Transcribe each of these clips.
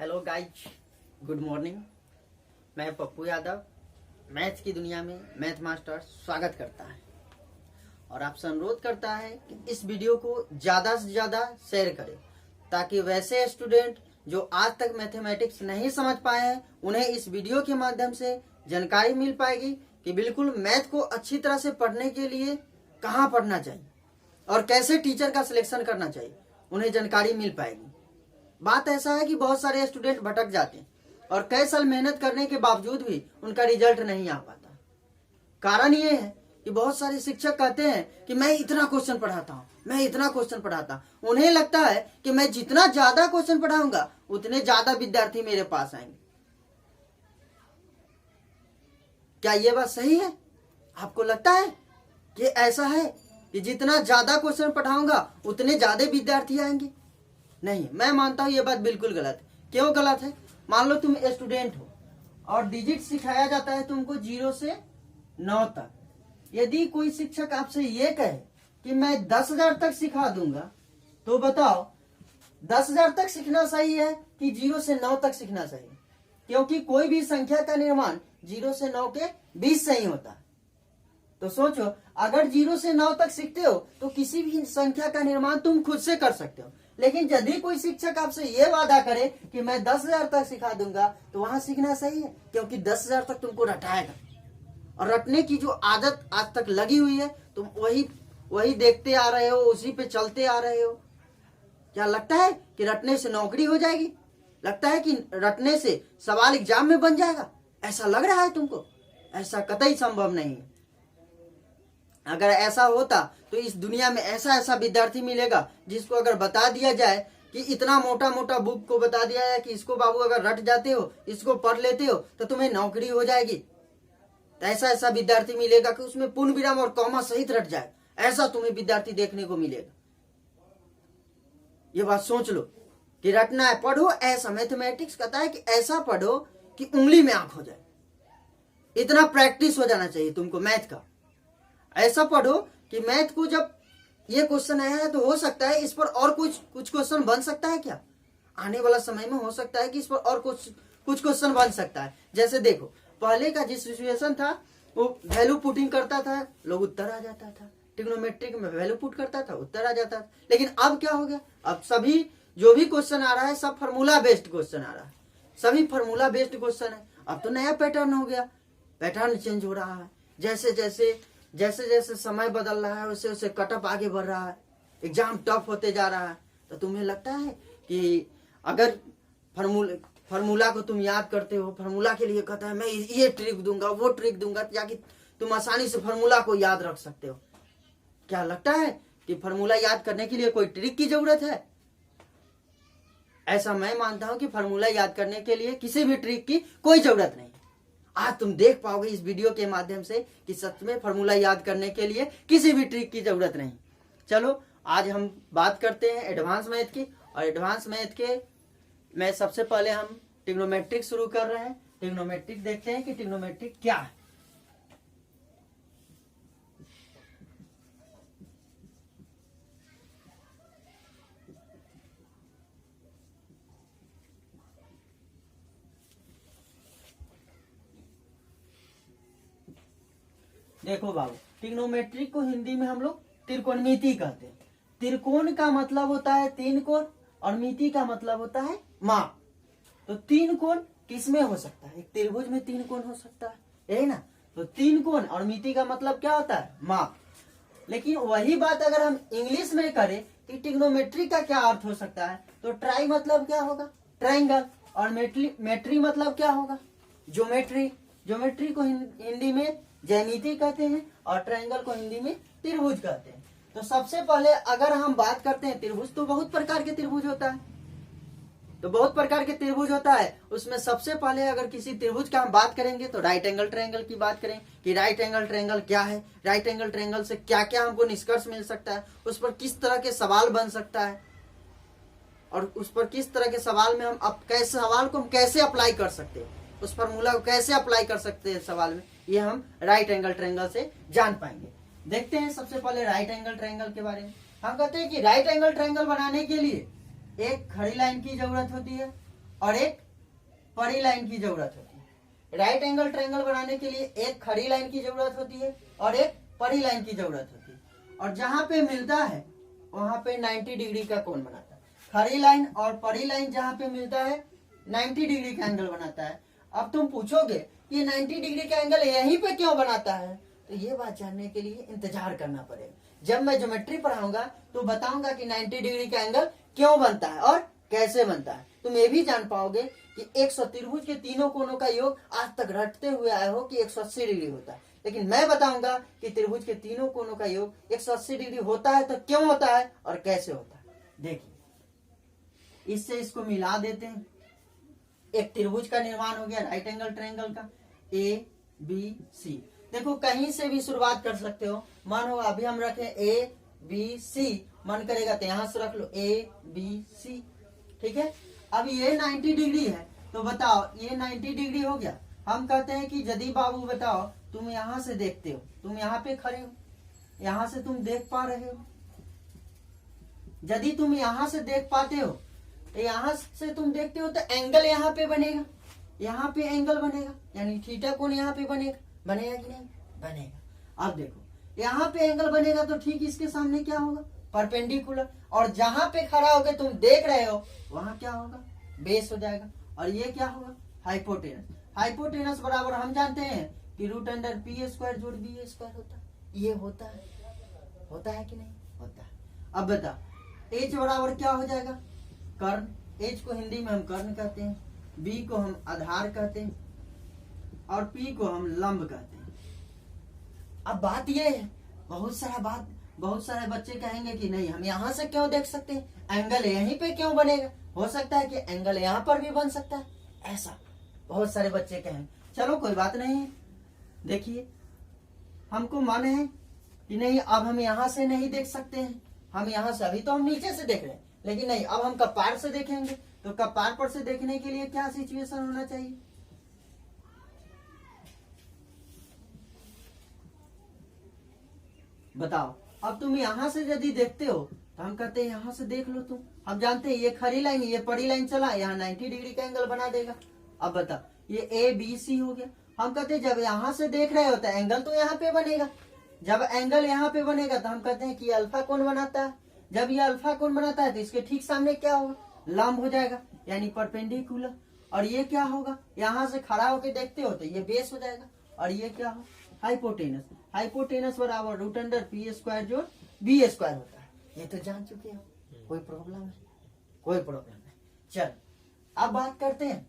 Hello guys, good morning. मैं Pappu Yadav maths की दुनिया में मैथ मास्टर स्वागत करता है और आपसे अनुरोध करता है कि इस वीडियो को ज़्यादा से ज़्यादा शेयर करें ताकि वैसे स्टूडेंट जो आज तक मैथमेटिक्स नहीं समझ पाए हैं उन्हें इस वीडियो के माध्यम से जानकारी मिल पाएगी कि बिल्कुल मैथ को अच्छी तरह से पढ़ने के लिए कहाँ पढ़ना चाहिए और कैसे टीचर का सिलेक्शन करना चाहिए, उन्हें जानकारी मिल पाएगी। बात ऐसा है कि बहुत सारे स्टूडेंट भटक जाते हैं और कई साल मेहनत करने के बावजूद भी उनका रिजल्ट नहीं आ पाता। कारण ये है कि बहुत सारे शिक्षक कहते हैं कि मैं इतना क्वेश्चन पढ़ाता हूँ, मैं इतना क्वेश्चन पढ़ाता हूँ। उन्हें लगता है कि मैं जितना ज्यादा क्वेश्चन पढ़ाऊंगा उतने ज्यादा विद्यार्थी मेरे पास आएंगे। क्या ये बात सही है? आपको लगता है कि ऐसा है कि जितना ज्यादा क्वेश्चन पढ़ाऊंगा उतने ज्यादा विद्यार्थी आएंगे? नहीं, मैं मानता हूं ये बात बिल्कुल गलत है। क्यों गलत है? मान लो तुम स्टूडेंट हो और डिजिट सिखाया जाता है तुमको 0 से 9 तक। यदि कोई शिक्षक आपसे ये कहे कि मैं 10,000 तक सिखा दूंगा, तो बताओ 10,000 तक सीखना सही है कि 0 से 9 तक सीखना सही है? क्योंकि कोई भी संख्या का निर्माण 0 से 9 के बीच से ही होता है। तो सोचो, अगर 0 से 9 तक सीखते हो तो किसी भी संख्या का निर्माण तुम खुद से कर सकते हो। लेकिन यदि कोई शिक्षक आपसे ये वादा करे कि मैं 10,000 तक सिखा दूंगा, तो वहां सीखना सही है, क्योंकि 10,000 तक तुमको रटाएगा और रटने की जो आदत आज तक लगी हुई है तुम वही देखते आ रहे हो, उसी पे चलते आ रहे हो। क्या लगता है कि रटने से नौकरी हो जाएगी? लगता है कि रटने से सवाल एग्जाम में बन जाएगा? ऐसा लग रहा है तुमको? ऐसा कतई संभव नहीं है। अगर ऐसा होता तो इस दुनिया में ऐसा ऐसा विद्यार्थी मिलेगा जिसको अगर बता दिया जाए कि इतना मोटा मोटा बुक को बता दिया जाए कि इसको बाबू अगर रट जाते हो, इसको पढ़ लेते हो तो तुम्हें नौकरी हो जाएगी। तो ऐसा ऐसा विद्यार्थी मिलेगा कि उसमें पूर्ण विराम और कॉमा सहित रट जाए। ऐसा तुम्हें विद्यार्थी देखने को मिलेगा। ये बात सोच लो कि रटना है, पढ़ो ऐसा। मैथमेटिक्स कहता है कि ऐसा पढ़ो कि उंगली में आंख हो जाए। इतना प्रैक्टिस हो जाना चाहिए तुमको मैथ का। ऐसा पढ़ो कि मैथ को जब ये क्वेश्चन आया है तो हो सकता है इस पर और कुछ क्वेश्चन बन सकता है। क्या आने वाला समय में हो सकता है कि इस पर और कुछ क्वेश्चन बन सकता है? जैसे देखो, पहले का जिस सिचुएशन था वो वैल्यू पुटिंग करता था, लोग उत्तर आ जाता था। ट्रिग्नोमेट्रिक में वैल्यू पुट करता था, उत्तर आ जाता था। लेकिन अब क्या हो गया? अब सभी जो भी क्वेश्चन आ रहा है सब फार्मूला बेस्ड क्वेश्चन आ रहा है। सभी फार्मूला बेस्ड क्वेश्चन है। अब तो नया पैटर्न हो गया, पैटर्न चेंज हो रहा है। जैसे जैसे समय बदल रहा है वैसे वैसे कटअप आगे बढ़ रहा है, एग्जाम टफ होते जा रहा है। तो तुम्हें लगता है कि अगर फार्मूला को तुम याद करते हो, फार्मूला के लिए कहता है मैं ये ट्रिक दूंगा, वो ट्रिक दूंगा, ताकि तुम आसानी से फार्मूला को याद रख सकते हो। क्या लगता है कि फार्मूला याद करने के लिए कोई ट्रिक की जरूरत है? ऐसा मैं मानता हूं कि फार्मूला याद करने के लिए किसी भी ट्रिक की कोई जरूरत नहीं। आज तुम देख पाओगे इस वीडियो के माध्यम से कि सच में फार्मूला याद करने के लिए किसी भी ट्रिक की जरूरत नहीं। चलो आज हम बात करते हैं एडवांस मैथ की। और एडवांस मैथ के में सबसे पहले हम ट्रिग्नोमेट्रिक शुरू कर रहे हैं। ट्रिग्नोमेट्रिक देखते हैं कि ट्रिग्नोमेट्रिक क्या है। देखो बाबू, ट्रिग्नोमेट्रिक को हिंदी में हम लोग त्रिकोणमिति कहते हैं। त्रिकोण का मतलब होता है 3 कोण और मिति का मतलब होता है माप। तो 3 कोण किसमें हो सकता है? एक त्रिभुज में 3 कोण हो सकता है, यही ना? तो 3 कोण और मिति का मतलब क्या होता है? माप। लेकिन वही बात अगर हम इंग्लिश में करें कि ट्रिग्नोमेट्री का क्या अर्थ हो सकता है, तो ट्राई मतलब क्या होगा? ट्राइंगल। और मेट्री मतलब क्या होगा? ज्योमेट्री। ज्योमेट्री को हिंदी में ज्यामिति कहते हैं और ट्रायंगल को हिंदी में त्रिभुज कहते हैं। तो सबसे पहले अगर हम बात करते हैं त्रिभुज, तो बहुत प्रकार के त्रिभुज होता है। उसमें सबसे पहले अगर किसी त्रिभुज का हम बात करेंगे तो राइट एंगल ट्रायंगल की बात करें कि राइट एंगल ट्रायंगल क्या है, राइट एंगल ट्रायंगल से क्या क्या हमको निष्कर्ष मिल सकता है, उस पर किस तरह के सवाल बन सकता है और उस पर किस तरह के सवाल में हम सवाल को हम कैसे अप्लाई कर सकते हैं, उस फॉर्मूला को कैसे अप्लाई कर सकते हैं सवाल में, ये हम राइट एंगल ट्रायंगल से जान पाएंगे। देखते हैं सबसे पहले राइट एंगल ट्रायंगल के बारे में। हम कहते हैं कि राइट एंगल ट्रायंगल बनाने के लिए एक खड़ी लाइन की जरूरत होती है और एक पड़ी लाइन की जरूरत होती है। राइट एंगल ट्रायंगल बनाने के लिए एक खड़ी लाइन की जरूरत होती है और एक पड़ी लाइन की जरूरत होती है। और जहां पे मिलता है वहां पे 90 डिग्री का कोण बनाता है। खड़ी लाइन और पड़ी लाइन जहां पे मिलता है 90 डिग्री का एंगल बनाता है। अब तुम पूछोगे कि 90 डिग्री का एंगल यहीं पे क्यों बनाता है, तो ये बात जानने के लिए इंतजार करना पड़ेगा। जब मैं ज्योमेट्री पढ़ाऊंगा तो बताऊंगा कि 90 डिग्री का एंगल क्यों बनता है और कैसे बनता है। तुम ये भी जान पाओगे कि 100 त्रिभुज के तीनों कोणों का योग आज तक रटते हुए आए हो कि 180 डिग्री होता है, लेकिन मैं बताऊंगा कि त्रिभुज के तीनों कोणों का योग 180 डिग्री होता है तो क्यों होता है और कैसे होता है। देखिए, इससे इसको मिला देते हैं। एक त्रिभुज का निर्माण हो गया राइट एंगल ट्रायंगल का, ए बी सी। देखो कहीं से भी शुरुआत कर सकते हो। मानो अभी हम रखें ए बी सी, मन करेगा तो यहां से रख लो ए बी सी, ठीक है। अब ये 90 डिग्री है तो बताओ ये 90 डिग्री हो गया। हम कहते हैं कि यदि बाबू बताओ तुम यहां से देखते हो, तुम यहाँ पे खड़े हो, यहां से तुम देख पा रहे हो, यदि तुम यहां से देख पाते हो तो यहां से तुम देखते हो तो एंगल यहाँ पे बनेगा, यहाँ पे एंगल बनेगा, यानी थीटा कोण यहाँ पे बनेगा, बनेगा कि नहीं बनेगा। अब देखो यहाँ पे एंगल बनेगा तो ठीक इसके सामने क्या होगा, परपेंडिकुलर। और जहां पे खड़ा होकर तुम देख रहे हो वहां क्या होगा, बेस हो जाएगा। और ये क्या होगा, हाइपोटेनस। हाइपोटेनस बराबर हम जानते हैं कि √अंडर पी स्क्वायर जोड़ बी स्क्वायर होता है। ये होता है कि नहीं होता है। अब बता एच बराबर क्या हो जाएगा, कर्ण। एच को हिंदी में हम कर्ण कहते हैं, बी को हम आधार कहते हैं और पी को हम लंब कहते हैं। अब बात ये है, बहुत सारे बच्चे कहेंगे कि नहीं हम यहाँ से क्यों देख सकते हैं, एंगल यहीं पे क्यों बनेगा, हो सकता है कि एंगल यहाँ पर भी बन सकता है, ऐसा बहुत सारे बच्चे कहेंगे। चलो कोई बात नहीं है। देखिए हमको मन है कि नहीं अब हम यहाँ से नहीं देख सकते हैं, हम यहाँ से, अभी तो हम नीचे से देख रहे हैं, लेकिन नहीं अब हम कपार से देखेंगे। तो कपार पर से देखने के लिए क्या सिचुएशन होना चाहिए, बताओ। अब तुम यहां से यदि देखते हो तो हम कहते हैं यहां से देख लो तुम। हम जानते हैं ये खड़ी लाइन ये पड़ी लाइन चला, यहाँ 90 डिग्री का एंगल बना देगा। अब बता ये ए बी सी हो गया। हम कहते हैं जब यहां से देख रहे होते हैं एंगल तो यहाँ पे बनेगा। जब एंगल यहाँ पे बनेगा तो हम कहते हैं कि अल्फा कोण बनाता है। जब ये अल्फा कोण बनाता है तो इसके ठीक सामने क्या होगा, लंब हो जाएगा, यानी परपेंडिकुलर। और ये क्या होगा, यहाँ से खड़ा होकर देखते हो तो ये बेस हो जाएगा। और ये क्या हो, हाइपोटेनस। हाइपोटेनस बराबर √अंडर पी स्क्वायर जोड़ बी स्क्वायर होता है। ये तो जान चुके हो, कोई प्रॉब्लम है, कोई प्रॉब्लम नहीं। चल अब बात करते हैं,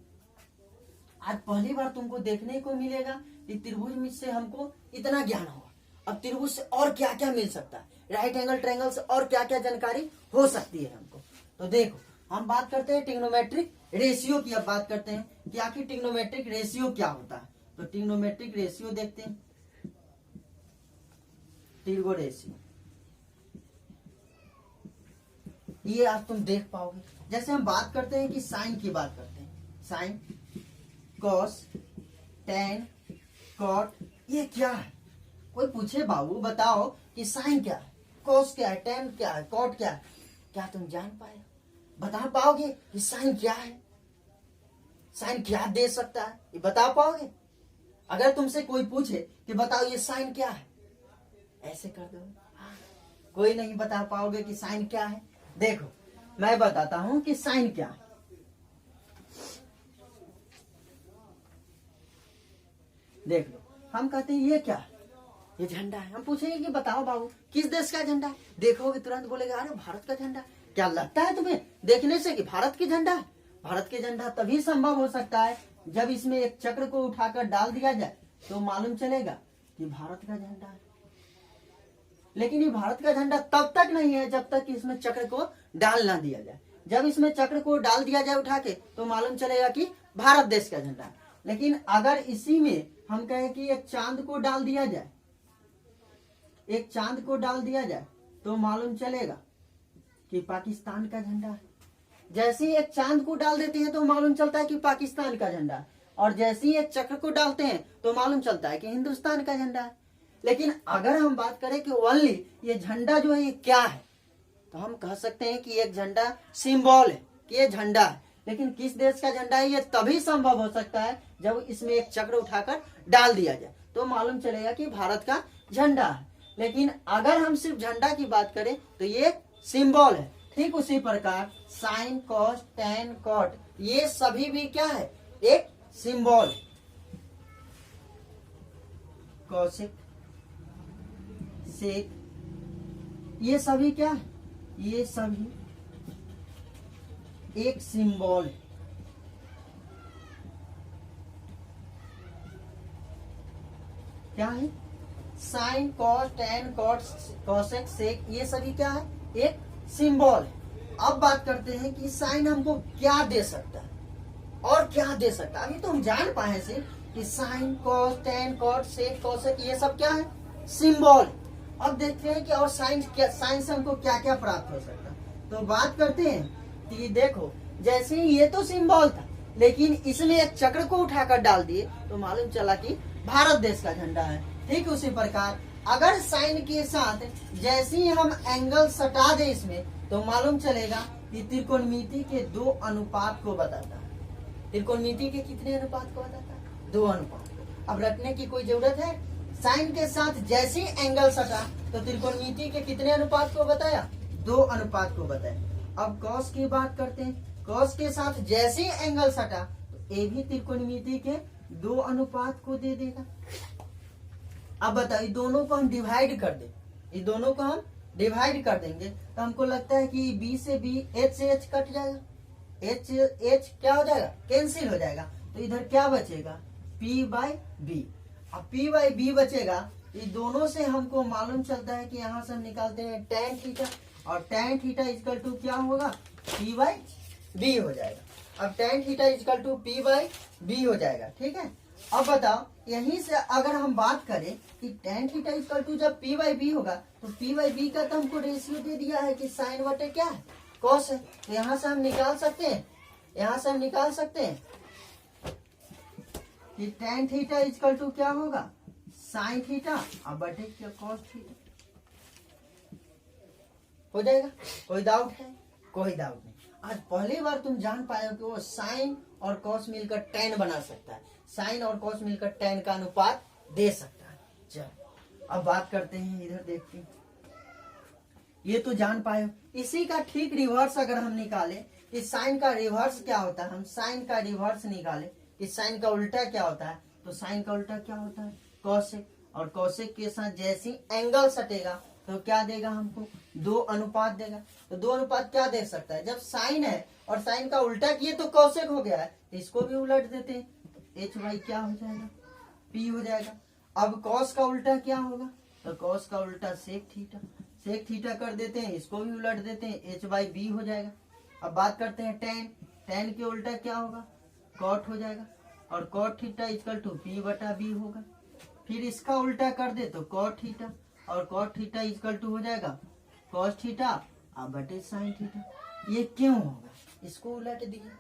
आज पहली बार तुमको देखने को मिलेगा कि त्रिभुज से हमको इतना ज्ञान होगा। अब त्रिभुज से और क्या क्या मिल सकता है, राइट एंगल ट्रायंगल से और क्या क्या जानकारी हो सकती है हमको। तो देखो हम बात करते हैं ट्रिग्नोमेट्रिक रेशियो की। अब बात करते हैं कि आखिर ट्रिग्नोमेट्रिक रेशियो क्या होता है। तो ट्रिग्नोमेट्रिक रेशियो देखते हैं, ट्रिगो रेशियो ये आज तुम देख पाओगे। जैसे हम बात करते हैं कि साइन की बात करते हैं, साइन, कॉस, टेन, कॉट, ये क्या है। कोई पूछे बाबू बताओ कि साइन क्या है, कॉस क्या है, टेन क्या है, कॉट क्या है, क्या तुम जान पाए, बता पाओगे कि साइन क्या है, साइन क्या दे सकता है, ये बता पाओगे। अगर तुमसे कोई पूछे कि बताओ ये साइन क्या है, ऐसे कर दो, कोई नहीं बता पाओगे कि साइन क्या है। देखो मैं बताता हूं कि साइन क्या है। देख लो हम कहते हैं ये क्या है, ये झंडा है। हम पूछेंगे कि बताओ बाबू किस देश का झंडा है, देखोगे तुरंत बोलेगा अरे भारत का झंडा। क्या लगता है तुम्हें देखने से कि भारत की झंडा है। भारत के झंडा तभी संभव हो सकता है जब इसमें एक चक्र को उठाकर डाल दिया जाए तो मालूम चलेगा कि भारत का झंडा है। लेकिन ये भारत का झंडा तब तक नहीं है जब तक कि इसमें चक्र को डाल ना दिया जाए। जब इसमें चक्र को डाल दिया जाए उठा के तो मालूम चलेगा कि भारत देश का झंडा है। लेकिन अगर इसी में हम कहें कि एक चांद को डाल दिया जाए, एक चांद को डाल दिया जाए तो मालूम चलेगा कि पाकिस्तान का झंडा है। जैसे ही एक चांद को डाल देते हैं तो मालूम चलता है कि पाकिस्तान का झंडा है, और जैसे ही एक चक्र को डालते हैं तो मालूम चलता है कि हिंदुस्तान का झंडा है। लेकिन अगर हम बात करें कि ओनली ये झंडा जो है ये क्या है, तो हम कह सकते हैं कि एक झंडा सिंबल है कि ये झंडा है। लेकिन किस देश का झंडा है ये तभी संभव हो सकता है जब इसमें एक चक्र उठाकर डाल दिया जाए, तो मालूम चलेगा कि भारत का झंडा है। लेकिन अगर हम सिर्फ झंडा की बात करें तो ये सिंबल है। ठीक उसी प्रकार साइन, कॉस, टैन, कॉट ये सभी भी क्या है, एक सिंबल। कौशिक, सेक, ये सभी क्या है, ये सभी एक सिंबल है। क्या है, sine, cos, tan, cot, cosec, sec ये सभी क्या है, एक सिंबल है। अब बात करते हैं कि साइन हमको क्या दे सकता है और क्या दे सकता है। अभी तो हम जान पाए सिर्फ कि साइन, कॉस, टैन, कॉट, सेक, कॉसेक ये सब क्या है, सिंबल। अब देखते हैं कि और साइन से हमको क्या क्या प्राप्त हो सकता है। तो बात करते हैं कि देखो, जैसे ये तो सिंबल था लेकिन इसमें एक चक्र को उठाकर डाल दिए तो मालूम चला कि भारत देश का झंडा है। ठीक उसी प्रकार अगर साइन के साथ जैसे ही हम एंगल सटा दे इसमें तो मालूम चलेगा कि त्रिकोणमिति के दो अनुपात को बताता है। त्रिकोणमिति के कितने अनुपात को बताता है, दो अनुपात को। अब रखने की कोई जरूरत है, साइन के साथ जैसे ही एंगल सटा तो त्रिकोणमिति के कितने अनुपात को बताया, दो अनुपात को बताया। अब कॉस की बात करते हैं, कॉस के साथ जैसे ही एंगल सटा तो ये भी त्रिकोणमिति के दो अनुपात को दे देगा। अब बताइए दोनों को हम डिवाइड कर दे, ये दोनों को हम डिवाइड कर देंगे तो हमको लगता है कि बी से बी, एच से एच कट जाएगा, एच क्या हो जाएगा, कैंसिल हो जाएगा। तो इधर क्या बचेगा, P बाई बी। अब P बाई बी बचेगा, ये दोनों से हमको मालूम चलता है कि यहाँ से हम निकालते हैं टैन थीटा, और टैन थीटा इक्वल टू क्या होगा, P बाई बी हो जाएगा। अब tan theta equal to P by B हो जाएगा। ठीक है, अब बताओ यहीं से अगर हम बात करें कि टैन थीटा इक्वल टू जब P बाई बी होगा तो P बाई बी का तो हमको रेशियो दे दिया है कि साइन बटे क्या है, कॉस है। तो यहाँ से हम निकाल सकते हैं, यहाँ से हम निकाल सकते हैं कि टैन थीटा इक्वल टू क्या होगा, साइन थीटा और बटे क्या, कॉस थीटा हो जाएगा। कोई डाउट है, कोई डाउट नहीं। आज पहली बार तुम जान पाए हो कि वो साइन और कॉस मिलकर टैन बना सकता है, साइन और कॉस मिलकर टैन का अनुपात दे सकता है। चलो अब बात करते हैं, इधर देखते हैं, ये तो जान पाए हो। इसी का ठीक रिवर्स अगर हम निकाले कि साइन का रिवर्स क्या होता है, हम साइन का रिवर्स निकाले कि साइन का उल्टा क्या होता है, तो साइन का उल्टा क्या होता है, कॉसेक। और कॉसेक के साथ जैसे एंगल सटेगा तो क्या देगा हमको, दो अनुपात देगा। तो दो अनुपात क्या दे सकता है, जब साइन है और साइन का उल्टा किए तो कॉसेक हो गया है, तो इसको भी उलट देते हैं, एच बाई क्या हो जाएगा, पी हो जाएगा। अब कॉस का उल्टा क्या होगा, तो कॉस का उल्टा सेक थीटा, सेक थीटा कर देते हैं, इसको भी उलट देते हैं, एच बाई बी हो जाएगा। अब बात करते हैं टैन, टैन के उल्टा क्या होगा, कॉट हो जाएगा, और cot theta equal to P बटा बी होगा। फिर इसका उल्टा कर दे तो कॉट थीटा, और कॉट थीटा इक्वल टू हो जाएगा कॉस थीटा अब बटे साइन थीटा। ये क्यों होगा, इसको उलट दिए,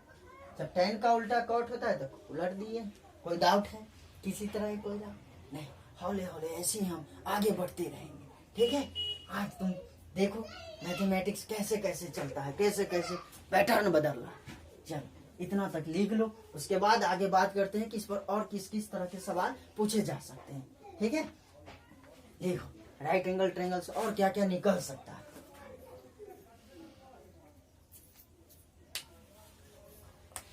जब टैन का उल्टा कॉट होता है तो उलट दिए। कोई डाउट है, किसी तरह की कोई डाउट नहीं, हौले हौले ऐसे ही हम आगे बढ़ते रहेंगे। ठीक है, आज तुम देखो मैथमेटिक्स कैसे कैसे चलता है, कैसे कैसे पैटर्न बदल रहा है। चलो इतना तक लिख लो, उसके बाद आगे बात करते हैं कि इस पर और किस किस तरह के सवाल पूछे जा सकते हैं। ठीक है, देखो राइट एंगल ट्रायंगल से और क्या क्या निकल सकता है।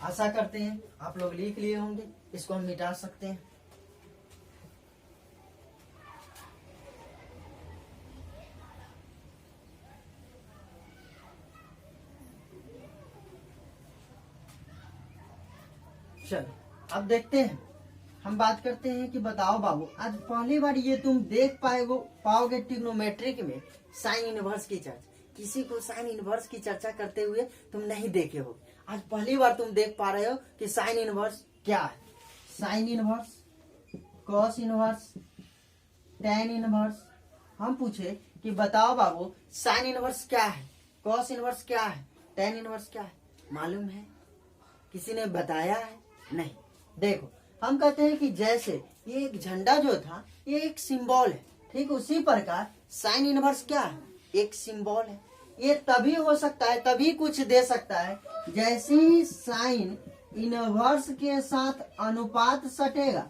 आशा करते हैं आप लोग लिख लिए होंगे, इसको हम मिटा सकते हैं। चलो अब देखते हैं, हम बात करते हैं कि बताओ बाबू, आज पहली बार ये तुम देख पाओगे ट्रिग्नोमेट्रिक में साइन इनवर्स की चर्चा। किसी को साइन इनवर्स की चर्चा करते हुए तुम नहीं देखे हो, आज पहली बार तुम देख पा रहे हो कि साइन इनवर्स क्या है। Sine inverse, cos inverse, tan inverse. हम पूछे कि बताओ बाबू साइन इनवर्स क्या है, कॉस इनवर्स क्या है, टैन इनवर्स क्या है, मालूम है? किसी ने बताया है? नहीं। देखो हम कहते हैं कि जैसे ये एक झंडा जो था ये एक सिंबल है, ठीक उसी प्रकार साइन इनवर्स क्या है, एक सिंबल है। ये तभी हो सकता है, तभी कुछ दे सकता है जैसे ही साइन इनवर्स के साथ अनुपात सटेगा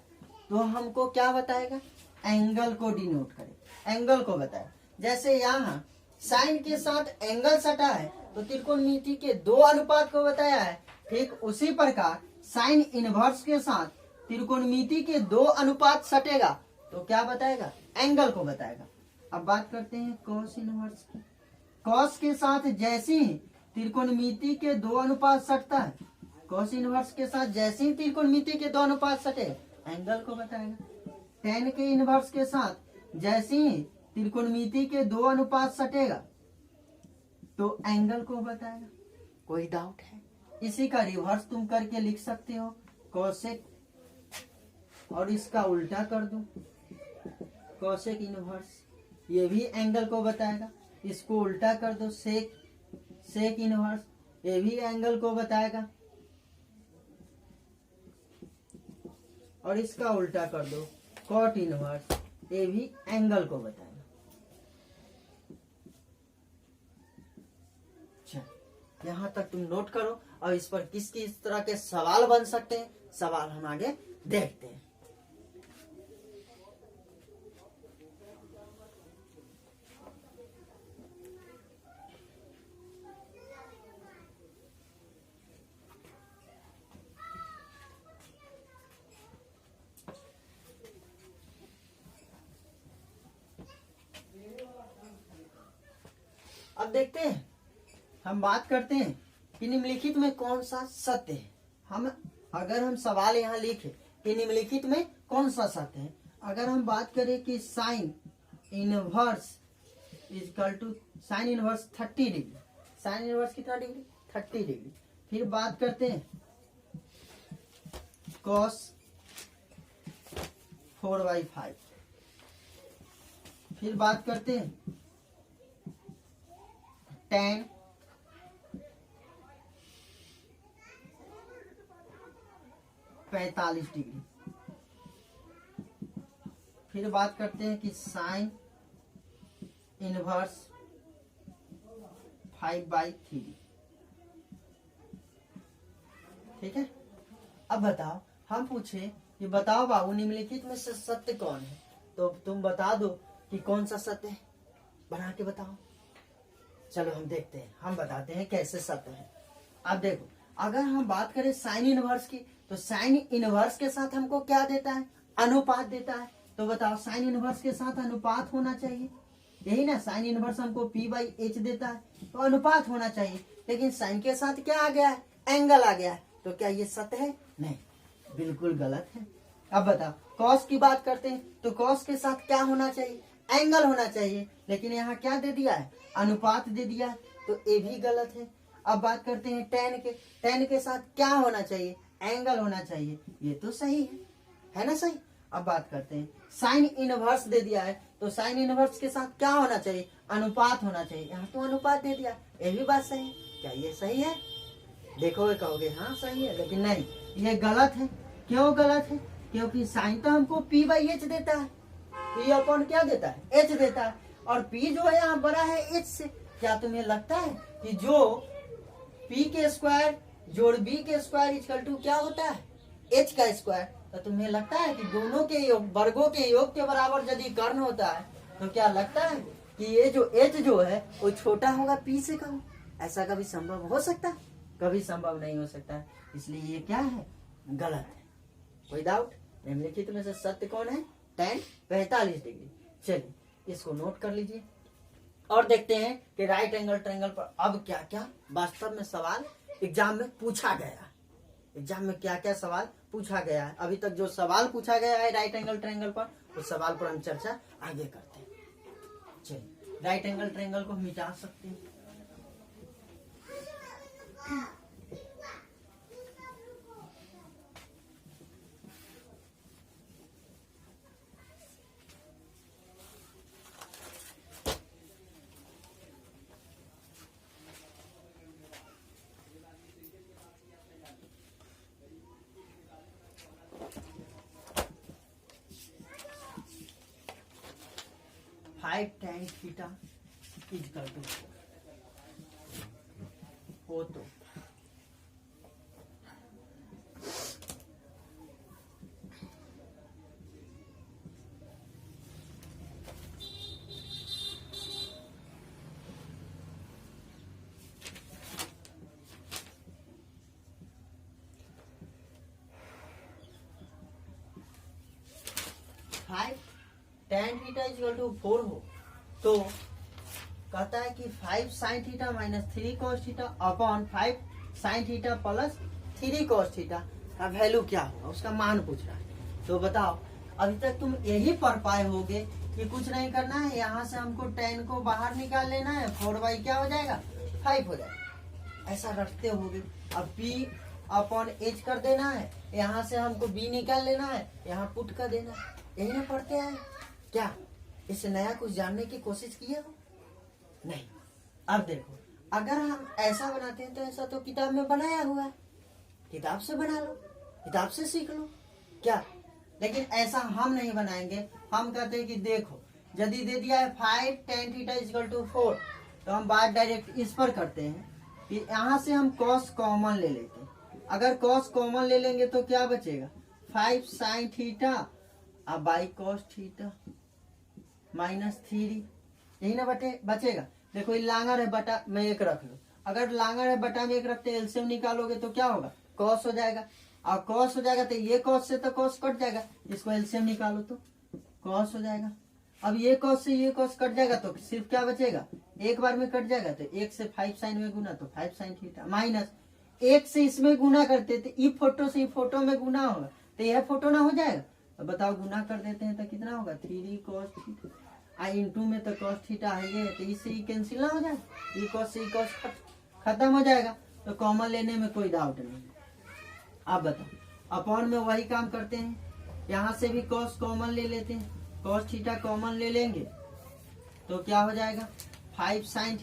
तो हमको क्या बताएगा, एंगल को डिनोट करेगा, एंगल को बताएगा। जैसे यहाँ साइन के साथ एंगल सटा है तो त्रिकोणमिति के दो अनुपात को बताया है। ठीक उसी प्रकार साइन इनवर्स के साथ त्रिकोणमिति के दो अनुपात सटेगा तो क्या बताएगा, एंगल को बताएगा। अब बात करते हैं कॉस इनवर्स की। कॉस के साथ जैसे ही त्रिकोणमिति के दो अनुपात सटता है, कॉस इनवर्स के साथ जैसे ही त्रिकोणमिति के दो अनुपात सटे एंगल को बताएगा। टेन के इनवर्स के साथ जैसे ही त्रिकोणमिति के दो अनुपात सटेगा तो एंगल को बताएगा। कोई डाउट है? इसी का रिवर्स तुम करके लिख सकते हो, कोसेक, और इसका उल्टा कर दो कोसेक इनवर्स, ये भी एंगल को बताएगा। इसको उल्टा कर दो सेक, सेक इनवर्स, ये भी एंगल को बताएगा। और इसका उल्टा कर दो कॉट इनवर्स, ये भी एंगल को बताएगा। यहाँ तक तुम नोट करो और इस पर किस किस तरह के सवाल बन सकते हैं, सवाल हम आगे देखते हैं। अब देखते हैं, हम बात करते हैं कि निम्नलिखित में कौन सा सत्य है। अगर हम सवाल यहाँ लिखे कि निम्नलिखित में कौन सा सत्य है, अगर हम बात करें कि sine inverse equal to sine inverse 30 degree, sine inverse कितना डिग्री, 30 डिग्री। फिर बात करते हैं कॉस 4/5। फिर बात करते हैं tan 45 डिग्री। फिर बात करते हैं कि साइन इनवर्स 5/3। ठीक है। अब बताओ, हम पूछे कि बताओ बाबू निम्नलिखित में से सत्य कौन है, तो तुम बता दो कि कौन सा सत्य है, बना के बताओ। चलो हम देखते हैं, हम बताते हैं कैसे सत्य है। अब देखो, अगर हम बात करें साइन इनवर्स की तो साइन इनवर्स के साथ हमको क्या देता है, अनुपात देता है। तो बताओ साइन इनवर्स के साथ अनुपात होना चाहिए, यही ना, साइन इनवर्स हमको p/h देता है तो अनुपात होना चाहिए। लेकिन साइन के साथ क्या आ गया है, एंगल आ गया है, तो क्या ये सत्य है? नहीं, बिल्कुल गलत है। अब बताओ कॉस की बात करते हैं तो कॉस के साथ क्या होना चाहिए, एंगल होना चाहिए, लेकिन यहाँ क्या दे दिया है, अनुपात दे दिया है, तो ये भी गलत है। अब बात करते हैं टेन के, टेन के साथ क्या होना चाहिए, एंगल होना चाहिए, ये तो सही है ना, सही। अब बात करते हैं साइन इनवर्स दे दिया है तो साइन इनवर्स के साथ क्या होना चाहिए, अनुपात होना चाहिए, यहाँ तो अनुपात दे दिया, ये भी बात सही है। क्या ये सही है? देखोगे कहोगे हाँ सही है, लेकिन नहीं, ये गलत है। क्यों गलत है? क्योंकि साइन तो हमको p/h देता है, p अपॉन क्या देता है, h देता है, और p जो है यहाँ बड़ा है h से। क्या तुम्हें लगता है कि जो p के स्क्वायर जोड़ b के स्क्वायर इक्वल टू क्या होता है, h का स्क्वायर? तो तुम्हें लगता है कि दोनों के योग, वर्गों के योग के बराबर यदि कर्ण होता है तो क्या लगता है कि ये जो h जो है वो छोटा होगा p से कम? ऐसा कभी संभव हो सकता है? कभी संभव नहीं हो सकता है। इसलिए ये क्या है, गलत है। कोई डाउट? निम्नलिखित में से सत्य कौन है, tan 45 डिग्री। चलिए इसको नोट कर लीजिए और देखते हैं कि राइट एंगल ट्रायंगल पर अब क्या क्या वास्तव में सवाल एग्जाम में पूछा गया है। एग्जाम में क्या क्या सवाल पूछा गया है, अभी तक जो सवाल पूछा गया है राइट एंगल ट्रायंगल पर, उस सवाल पर हम चर्चा आगे करते हैं। चलिए राइट एंगल ट्रायंगल को मिटा सकते हैं। tan θ equal to 4। हो तो five tan theta equal to 4 हो तो कहता है कि 5 sine theta minus 3 cos theta upon 5 sine theta plus 3 cos theta का वैल्यू क्या होगा, उसका मान पूछ रहा है। तो बताओ, अभी तक तुम यही पढ़ पाए होगे कि कुछ नहीं करना है, यहाँ से हमको 10 को बाहर निकाल लेना है, 4 क्या हो जाएगा 5 हो जाएगा, ऐसा रखते होगे। अब p अपॉन एच कर देना है, यहाँ से हमको b निकाल लेना है, यहाँ पुट कर देना है, यही ना पढ़ते हैं क्या? इससे नया कुछ जानने की कोशिश किए हो? नहीं। अब देखो, अगर हम ऐसा बनाते हैं तो ऐसा तो किताब में बनाया हुआ है, किताब से बना लो, किताब से सीख लो क्या। लेकिन ऐसा हम नहीं बनाएंगे। हम कहते हैं कि देखो, यदि दे दिया है 5 tan थीटा इक्वल टू 4, तो हम बात डायरेक्ट इस पर करते हैं कि यहाँ से हम cos कॉमन ले लेते हैं। अगर cos कॉमन ले लेंगे तो क्या बचेगा 5 sin थीटा अब बाई cos थीटा माइनस 3, यही ना बचेगा। देखो ये लांगर है बटा में 1 रख लो, अगर लांगर है बटा में 1 रखते एलसीएम निकालोगे तो क्या होगा cos हो जाएगा, और cos हो जाएगा तो ये cos से तो cos कट जाएगा, इसको एलसीएम निकालो तो cos हो जाएगा। अब ये cos से ये cos कट जाएगा तो सिर्फ क्या बचेगा, एक बार में कट जाएगा, तो 1 से 5 साइन में गुना तो 5 साइन थीटा माइनस 1 से इसमें गुना करते थे, ई फोटो से ई फोटो में गुना होगा तो यह फोटो ना हो जाएगा। तो बताओ गुना कर देते हैं तो कितना होगा 3 cos थीटा, इंटू में तो cos थीटा है, तो इससे ही कैंसिल ना हो जाए, ई cos से ई cos खत्म हो जाएगा, तो कॉमन लेने में कोई डाउट नहीं। अब बताओ, अपॉन में वही काम करते हैं, यहाँ से भी cos कॉमन ले लेते हैं, cos थीटा कॉमन ले लेंगे तो क्या हो जाएगा 5 साइन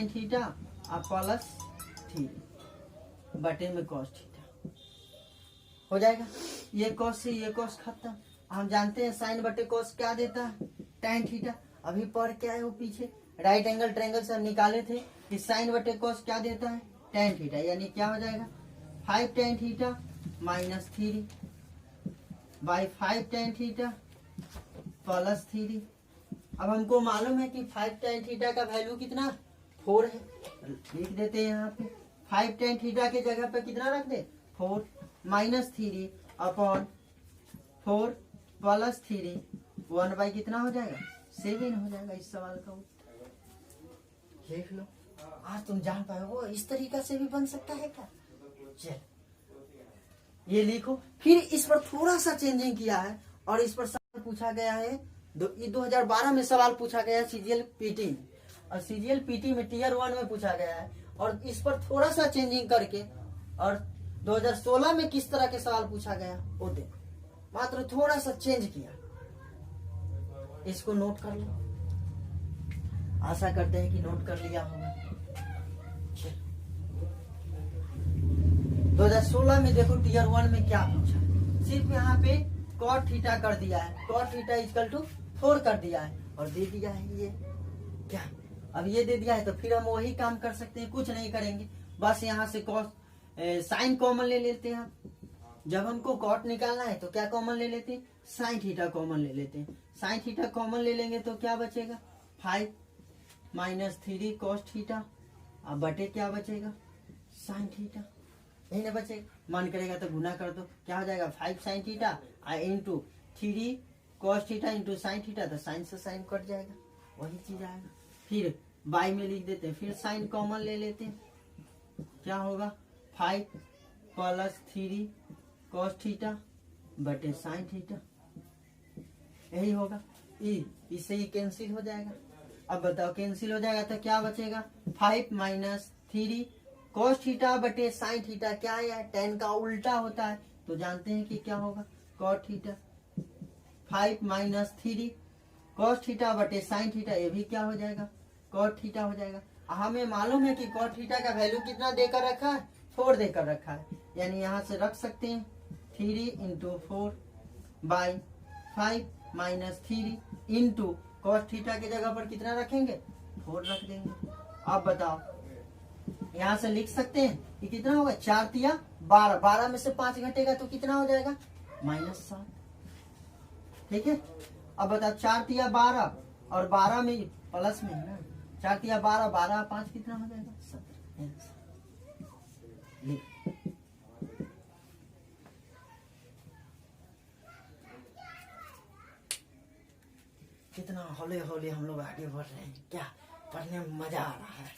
थीटा और प्लस 3 बटे में cos थीटा हो जाएगा। ये cos से ये cos खत्म। हम जानते हैं साइन बटे cos क्या देता है tan थीटा, अभी पढ़ के आए हो पीछे राइट एंगल ट्रायंगल से हम निकाले थे कि साइन बटे cos क्या देता है tan थीटा, यानी क्या हो जाएगा 5 tan theta minus 3 by 5 tan theta plus 3। अब हमको मालूम है कि 5 tan थीटा का वैल्यू कितना 4 है, लिख देते हैं यहाँ पे 5 tan थीटा के जगह पे कितना रख दे 4 माइनस 3 अपॉन 4 प्लस 3 1 बाई कितना हो जाएगा 7 हो जाएगा। इस सवाल का उत्तर लिख लो। आज तुम जान पाए वो इस तरीका से भी बन सकता है क्या। चल ये लिखो, फिर इस पर थोड़ा सा चेंजिंग किया है और इस पर सवाल पूछा गया है 2012 में सवाल पूछा गया है सीजीएल पीटी में, और सीजीएल पीटी में टीयर 1 में पूछा गया है, और इस पर थोड़ा सा चेंजिंग करके और 2016 में किस तरह के सवाल पूछा गया वो देखो, मात्र थोड़ा सा चेंज किया। इसको नोट कर लो, आशा करते हैं कि नोट कर लिया होगा। 2016 में देखो टीयर 1 में क्या पूछा, सिर्फ यहाँ पे cot थीटा कर दिया है, cot थीटा इक्वल टू 4 कर दिया है और दे दिया है ये क्या, अब ये दे दिया है तो फिर हम वही काम कर सकते हैं, कुछ नहीं करेंगे, बस यहाँ से साइन कॉमन ले लेते हैं। जब हमको cot निकालना है तो क्या कॉमन ले लेते हैं साइन थीटा कॉमन ले लेते हैं, साइन थीटा कॉमन ले लेंगे तो क्या बचेगा 5 माइनस 3 cos थीटा, अब बटे क्या बचेगा साइन थीटा, यही ना बचेगा। मन करेगा तो गुना कर दो, क्या हो जाएगा 5 sine theta into 3 cos theta into sine theta, तो साइन से साइन कट जाएगा, वही चीज आएगा। फिर बाई में लिख देते हैं, फिर साइन कॉमन ले लेते हैं, क्या होगा 5 प्लस 3 cos थीटा बटे साइन थीटा, यही होगा। इससे ही कैंसिल हो जाएगा। अब बताओ कैंसिल हो जाएगा तो क्या बचेगा 5 माइनस 3 cos थीटा बटे साइन थीटा, क्या है tan का उल्टा होता है तो जानते हैं कि क्या होगा cot theta, 5 minus 3 cos theta बटे साइन थीटा, ये भी क्या हो जाएगा cot थीटा हो जाएगा। हमें मालूम है कि cot थीटा का वैल्यू कितना देकर रखा है 4 देकर रखा है, यानी यहाँ से रख सकते हैं 3 into 4 by 5 minus 3 into cos theta के जगह पर कितना रखेंगे 4 रख देंगे। अब बताओ यहाँ से लिख सकते हैं कि कितना होगा, 4 तिया 12, 12 में से 5 घटेगा तो कितना हो जाएगा, -7। ठीक है, अब बताओ 4 तिया 12 और 12 में प्लस में है ना, 4 तिया 12, 12 5 कितना हो जाएगा, 17। लिख। कितना हौले हौले हम लोग आगे बढ़ रहे हैं, क्या पढ़ने में मजा आ रहा है।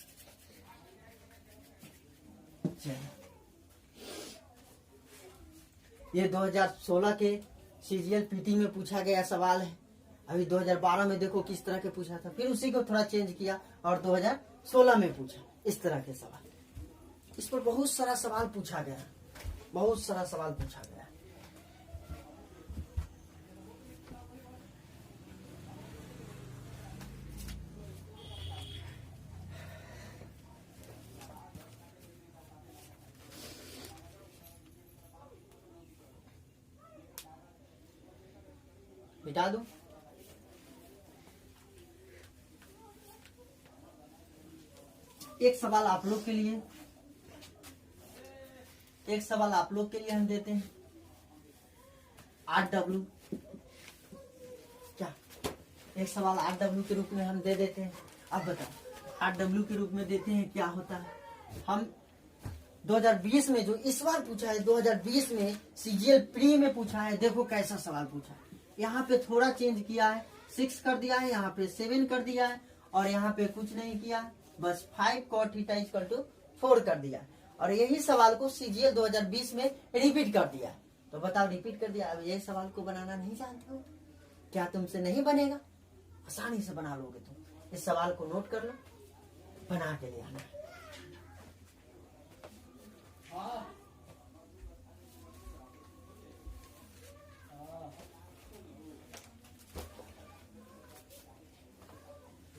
ये 2016 के सीजीएल पीटी में पूछा गया सवाल है। अभी 2012 में देखो किस तरह के पूछा था, फिर उसी को थोड़ा चेंज किया और 2016 में पूछा इस तरह के सवाल। इस पर बहुत सारा सवाल पूछा गया, बहुत सारा सवाल पूछा गया। मिटा दूं? एक सवाल आप लोग के लिए, एक सवाल आप लोग के लिए हम देते हैं। 8W क्या, एक सवाल 8W के रूप में हम दे देते हैं। अब बताओ 8W के रूप में देते हैं क्या होता है। हम 2020 में जो इस बार पूछा है, 2020 में सीजीएल प्री में पूछा है, देखो कैसा सवाल पूछा है। यहाँ पे थोड़ा चेंज किया है, 6 कर दिया है, यहाँ पे 7 कर दिया है और यहाँ पे कुछ नहीं किया है, बस 5 cot थीटा इक्वल टू 4 कर दिया है। और यही सवाल को सीजीएल 2020 में रिपीट कर दिया। तो बताओ रिपीट कर दिया, अब यही सवाल को बनाना नहीं जानते हो क्या, तुमसे नहीं बनेगा, आसानी से बना लोगे तुम। इस सवाल को नोट कर लो, बना के ले आना।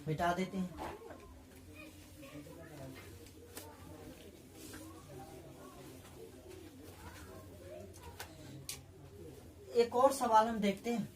मिटा देते हैं। एक और सवाल हम देखते हैं।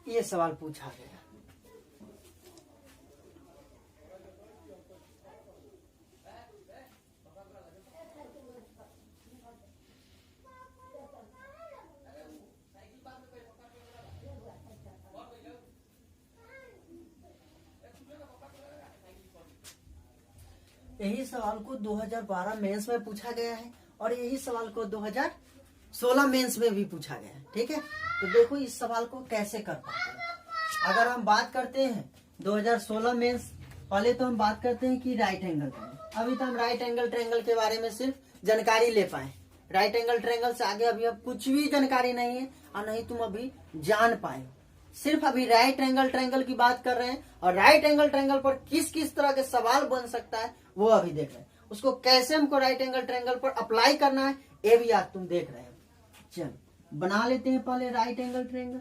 ये सवाल पूछा गया। यही सवाल को 2012 मेंस में पूछा गया है और यही सवाल को 2016 मेंस में भी पूछा गया है। ठीक है, तो देखो इस सवाल को कैसे कर पाते हैं। अगर हम बात करते हैं 2016 मेंस, पहले तो हम बात करते हैं कि राइट एंगल ट्रायंगल। अभी तो हम राइट एंगल ट्रायंगल के बारे में सिर्फ जानकारी ले पाए। राइट एंगल ट्रायंगल से आगे अभी अब कुछ भी जानकारी नहीं है और नहीं तुम अभी जान पाए हो। सिर्फ अभी राइट एंगल ट्रायंगल की बात कर रहे हैं और राइट एंगल ट्रायंगल पर किस किस तरह के सवाल बन सकता है वो अभी देख रहे हैं। उसको कैसे हमको राइट एंगल ट्रायंगल पर अप्लाई करना है ये भी आज तुम देख रहे हो। चलो बना लेते हैं पहले राइट एंगल ट्रायंगल।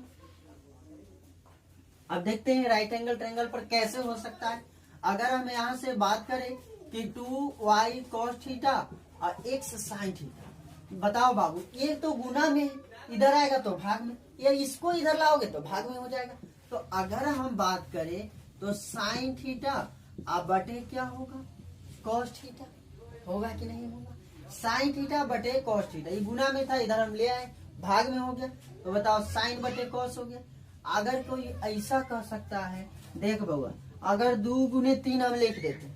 अब देखते हैं राइट एंगल ट्रायंगल पर कैसे हो सकता है। अगर हम यहाँ से बात करें कि 2y cos थीटा और x sin थीटा, बताओ बाबू ये तो गुना में इधर आएगा तो भाग में, या इसको इधर लाओगे तो भाग में हो जाएगा। तो अगर हम बात करें तो साइन थीटा अब बटे क्या होगा, कॉस थीटा होगा कि नहीं होगा। साइन थीटा बटे कॉस थीटा, ये गुना में था इधर हम ले आए भाग में हो गया। तो बताओ साइन बटे कॉस हो गया। अगर कोई ऐसा कह सकता है, देख बउआ अगर 2 गुने 3 हम लिख देते,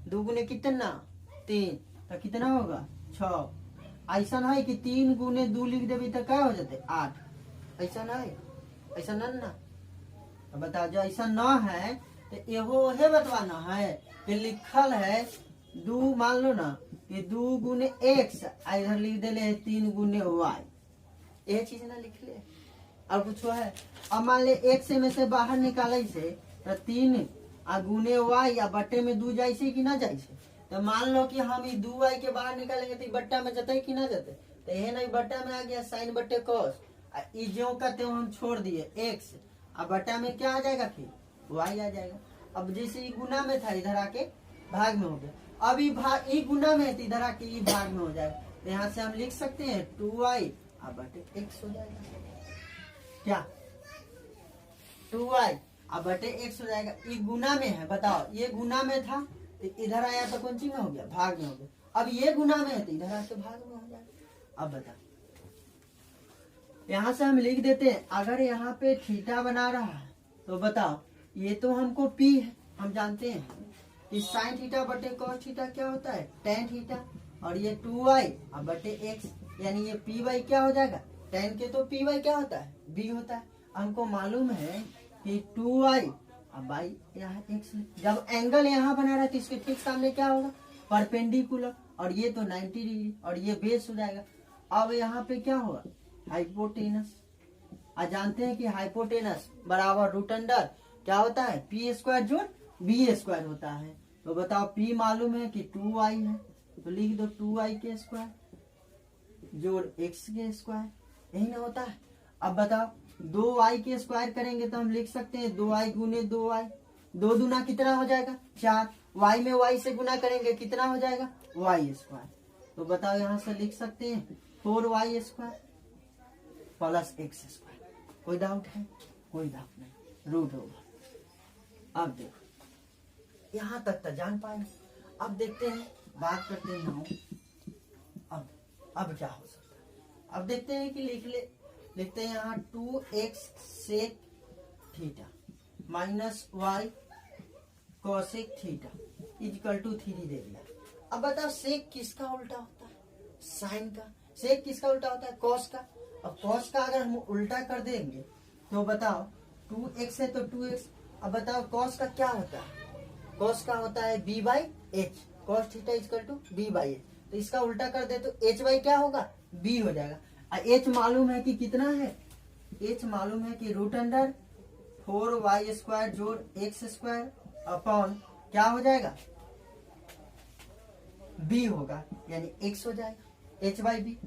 2 गुने कितना 3, तो कितना होगा 6। ऐसा ना है कि 3 गुने 2 लिख देवी तो क्या हो जाते 8। ऐसा ना है, ऐसा ना। अब बताओ जो ऐसा ना है तो एहो है बतवाना है कि लिखल है 2, मान लो ना कि 2 गुने x, इधर लिख देले 3 गुने y, ये चीज ना लिख ले। और कुछ है, अब मान ले x में से बाहर निकाले से तो 3 आ गुने y या बट्टे में 2 जाए से कि ना जाए से, तो मान लो कि हम 2y के बाहर निकालेंगे तो बट्टा में जते कि ना जते, तो यह नहीं बट्टा में आ गया साइन बट्टे कॉस, जो का त्यों हम छोड़ दिए x, अब बट्टा में क्या आ जाएगा फिर y आ जाएगा। अब जैसे ये गुना में था इधर आके भाग में हो गया, अब ये गुना में है तो इधर आके ये भाग में हो जाएगा, तो यहाँ से हम लिख सकते हैं 2y अब बटे x हो जाएगा। क्या 2y अब बटे x हो जाएगा। ये गुना में है, बताओ ये गुना में था तो इधर आया तो कौन चीज में हो गया भाग में हो गया, अब ये गुना में है तो इधर आके भाग में हो जाएगा। अब बता यहाँ से हम लिख देते हैं, अगर यहाँ पे थीटा बना रहा है तो बताओ ये तो हमको p है, हम जानते हैं कि साइन थीटा बटे कॉस थीटा क्या होता है टेन थीटा, और ये 2y अब बटे x, यानी ये पी वाई क्या हो जाएगा टेन के, तो पी वाई क्या होता है b होता है। हमको मालूम है कि 2y अब बाई यहाँ x, जब एंगल यहाँ बना रहा है तो इसके ठीक सामने क्या होगा परपेंडिकुलर, और ये तो 90 डिग्री और ये बेस हो जाएगा। अब यहाँ पे क्या होगा हाइपोटेनस, आज जानते हैं कि हाइपोटेनस बराबर रूट अंडर क्या होता है पी स्क्वायर जोड़ बी स्क्वायर होता है। तो बताओ p मालूम है कि 2y है, तो लिख दो 2y के स्क्वायर जोड़ x के स्क्वायर, यही ना होता है। अब बताओ 2y के स्क्वायर करेंगे तो हम लिख सकते हैं 2y गुने 2y, 2 दूना कितना हो जाएगा 4, y में y से गुना करेंगे कितना हो जाएगा y स्क्वायर। तो बताओ यहाँ से लिख सकते हैं 4y square plus x square. कोई डाउट है? कोई डाउट नहीं, रूट ओवर। अब देखो यहाँ तक तो जान पाए, अब देखते हैं बात करते हैं नाउ। अब क्या हो सकता है, अब देखते हैं कि लिखते हैं यहाँ 2x sec theta minus y cosec theta equal to 3 दे दिया। अब बताओ सेक किसका उल्टा होता है साइन का, सेक किसका उल्टा होता है कॉस का। अब कॉस का अगर हम उल्टा कर देंगे तो बताओ 2x है तो 2x। अब बताओ कॉस का क्या होता है, कॉस का होता है b by H, cos theta equal to b by H, तो इसका उल्टा कर दे तो h बाई क्या होगा b हो जाएगा। h मालूम है कि कितना है, h मालूम है कि रूट अंडर 4y स्क्वायर जोड़ x स्क्वायर अपॉन क्या हो जाएगा b होगा, यानी x हो जाएगा h बाई बी,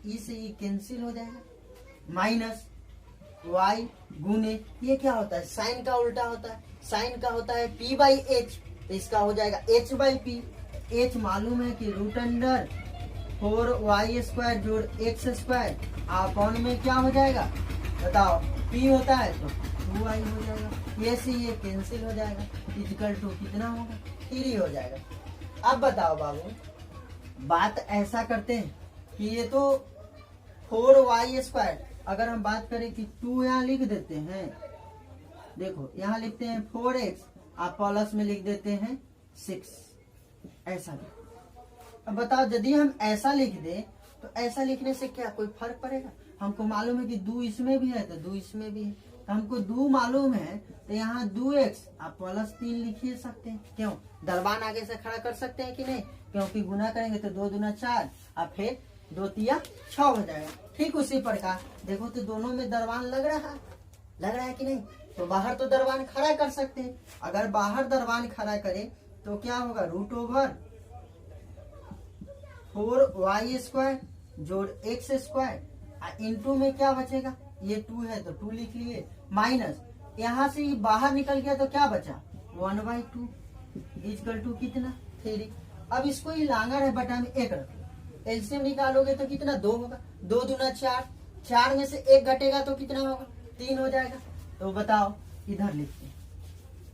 ई से ये कैंसिल हो जाएगा माइनस y गुने ये क्या होता है साइन का उल्टा होता है, साइन का होता है p बाई एच, तो इसका हो जाएगा h बाई पी। h मालूम है कि रूट अंडर 4y स्क्वायर जोड़ x स्क्वायर अपॉन में क्या हो जाएगा बताओ p होता है तो 2y हो जाएगा, ये से ये कैंसिल हो जाएगा इक्वल टू कितना होगा 3 हो जाएगा। अब बताओ बाबू बात ऐसा करते हैं कि ये तो 4y स्क्वायर, अगर हम बात करें कि 2 यहाँ लिख देते हैं, देखो यहाँ लिखते हैं 4x, आप प्लस में लिख देते हैं 6, ऐसा लिख। अब बताओ यदि हम ऐसा लिख दे तो ऐसा लिखने से क्या कोई फर्क पड़ेगा, हमको मालूम है कि 2 इसमें भी है तो 2 इसमें भी है, तो हमको 2 मालूम है तो यहाँ 2x आप प्लस 3 लिख ही सकते हैं, क्यों दरबान आगे से खड़ा कर सकते हैं कि नहीं, क्योंकि गुना करेंगे तो 2 दूना 4 और फिर 2 तिया 6 हो जाएगा। ठीक उसी प्रकार देखो तो दोनों में दरबान लग रहा है कि नहीं, तो बाहर तो दरबान खड़ा कर सकते हैं, अगर बाहर दरबान खड़ा करें तो क्या होगा रूट ओवर 4y स्क्वायर जोड़ x स्क्वायर इंटू में क्या बचेगा, ये 2 है तो 2 लिख लिए, माइनस यहाँ से बाहर निकल गया तो क्या बचा 1/2 इक्वल टू कितना 3। अब इसको ही लांगर है बटा में 1 रखो, एलसीएम निकालोगे तो कितना 2 होगा, 2 दूना 4, 4 में से 1 घटेगा तो कितना होगा 3 हो जाएगा। तो बताओ इधर लिखते हैं,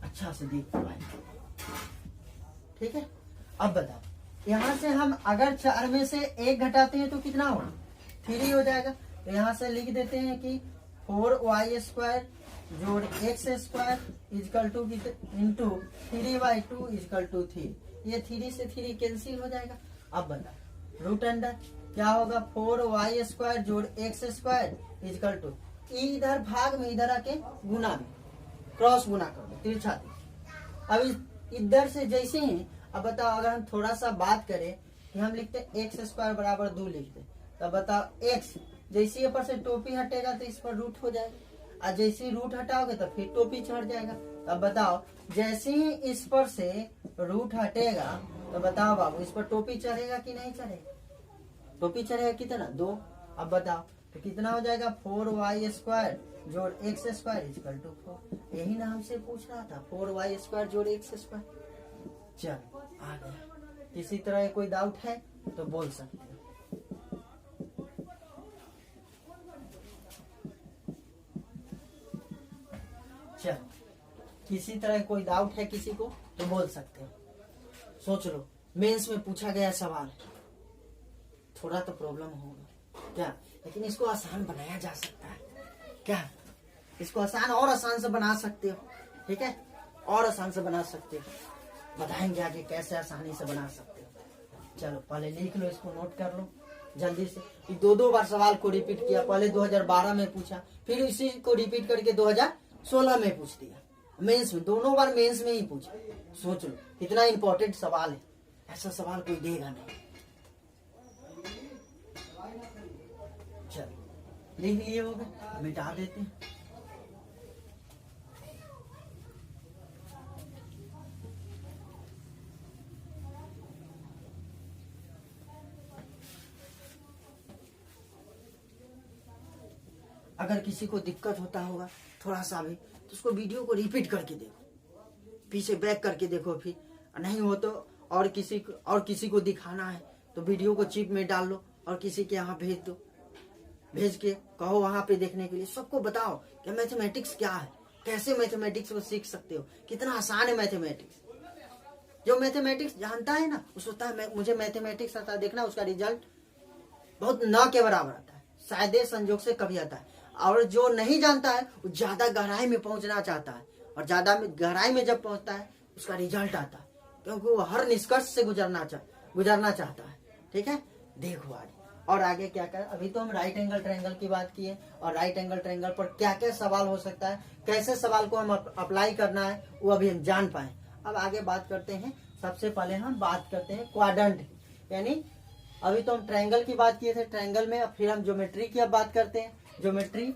अच्छा से देख पाएंगे, ठीक है। अब बताओ यहाँ से हम अगर 4 में से 1 घटाते हैं तो कितना होगा 3 हो जाएगा, तो यहाँ से लिख देते हैं कि 4y स्क्वायर जोड़ x square equal to into 3/2 equal to 3। ये 3 से 3 कैंसिल हो जाएगा। अब बता रूट अंडर क्या होगा 4y² जोड़ एक्स स्क्वायर इजकल टू इधर भाग में इधर आके गुना में क्रॉस गुना कर दो तिरछा। अब इधर से जैसे ही अब बताओ अगर हम थोड़ा सा बात करें कि हम लिखते एक्स स्क्वायर बराबर 2 लिखते, तब बताओ एक्स जैसे ये पर से टोपी हटेगा तो इस पर रूट हो जाएगा, और जैसे ही रूट हटाओगे तो फिर टोपी चढ़ जाएगा। तब बताओ जैसे ही इस पर से रूट हटेगा तो बताओ बाबू इस पर टोपी चढ़ेगा कि नहीं चढ़ेगा? टोपी चढ़ेगा कितना 2। अब बताओ तो कितना हो जाएगा 4y² जोड़ एक्स स्क्वायर इजकल टू 4। यही ना हमसे पूछ रहा था 4y² जोड़ एक्स स्क्वायर। चल आ गया। किसी तरह कोई डाउट है तो बोल सकते हो। चल किसी तरह कोई डाउट है किसी को तो बोल सकते हो। सोच लो मेंस में पूछा गया सवाल, थोड़ा तो प्रॉब्लम होगा क्या, लेकिन इसको आसान बनाया जा सकता है क्या, इसको आसान और आसान से बना सकते हो। ठीक है, और आसान से बना सकते हो, बताएंगे आगे कैसे आसानी से बना सकते हो। चलो पहले लिख लो, इसको नोट कर लो जल्दी से। 2 बार सवाल को रिपीट किया, पहले 2012 में पूछा, फिर इसी को रिपीट करके 2016 में पूछ दिया। मेंस में दोनों बार मेंस में ही पूछा। सोच लो कितना इंपॉर्टेंट सवाल है, ऐसा सवाल कोई देगा नहीं। चलो लिख लिए होगा, मिटा देते हैं। अगर किसी को दिक्कत होता होगा थोड़ा सा भी तो उसको वीडियो को रिपीट करके देखो, पीछे बैक करके देखो, फिर नहीं हो तो और किसी को दिखाना है तो वीडियो को चिप में डाल लो और किसी के यहाँ भेज दो, भेज के कहो वहां पे देखने के लिए। सबको बताओ कि मैथमेटिक्स क्या है, कैसे मैथमेटिक्स को सीख सकते हो, कितना आसान है मैथमेटिक्स। जो मैथमेटिक्स जानता है ना उस होता है मुझे मैथमेटिक्स आता है, देखना उसका रिजल्ट बहुत न के बराबर आता है, शायद संजोग से कभी आता है। और जो नहीं जानता है वो ज्यादा गहराई में पहुंचना चाहता है, और ज्यादा गहराई में जब पहुंचता है उसका रिजल्ट आता है, क्योंकि वो हर निष्कर्ष से गुजरना चाहता है। ठीक है, देखो आगे और आगे क्या कर। अभी तो हम राइट एंगल ट्रायंगल की बात किए, और राइट एंगल ट्रायंगल पर क्या क्या सवाल हो सकता है, कैसे सवाल को हम अप्लाई करना है वो अभी हम जान पाए। अब आगे बात करते हैं। सबसे पहले हम बात करते हैं क्वाड्रेंट, यानी अभी तो हम ट्रायंगल की बात किए थे ट्रायंगल में, फिर हम ज्योमेट्री की अब बात करते हैं। ज्योमेट्री